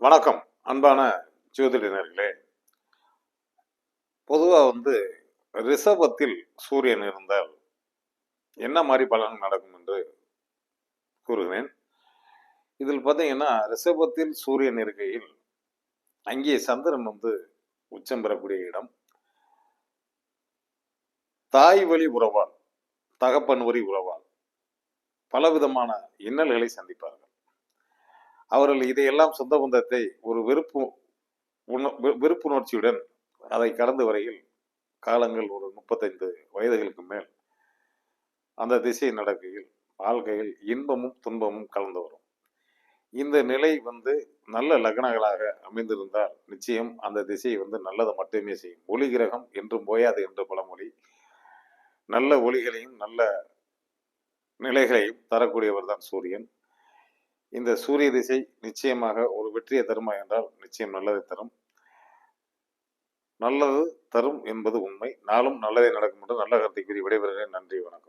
வணக்கம் அன்பான ஜோதிடர்களே. பொதுவாக ரிஷபத்தில் சூரியன் இருந்தால் என்ன மாதிரி பலன் நடக்கும் என்று கூறுகிறேன். இதில் பார்த்தீங்கன்னா, ரிஷபத்தில் சூரியன் இருக்கையில் அங்கே சந்திரன் உச்சம் பெறக்கூடிய இடம். தாய் வழி உறவால், தகப்பன் வழி உறவால் பலவிதமான இன்னல்களை சந்திப்பார்கள். அவர்கள் இதையெல்லாம் சொந்த பந்தத்தை ஒரு வெறுப்புணர்ச்சியுடன் அதை கடந்த வரையில் காலங்கள் ஒரு 35 வயதுகளுக்கு மேல் அந்த திசை நடக்கையில் வாழ்க்கையில் இன்பமும் துன்பமும் கலந்து வரும். இந்த நிலை நல்ல லக்னங்களாக அமைந்திருந்தால் நிச்சயம் அந்த திசை நல்லதை மட்டுமே செய்யும். ஒளி கிரகம் என்றும் போயாது என்று பழமொழி. நல்ல ஒளிகளையும் நல்ல நிலைகளையும் தரக்கூடியவர் தான் சூரியன். இந்த சூரிய திசை நிச்சயமாக ஒரு வெற்றியை தருமா என்றால் நிச்சயம் நல்லதை தரும். நல்லது தரும் என்பது உண்மை. நாளும் நல்லதே நடக்கும் என்று நல்ல கருத்தை கூறி விடைபெறுகிறேன். நன்றி, வணக்கம்.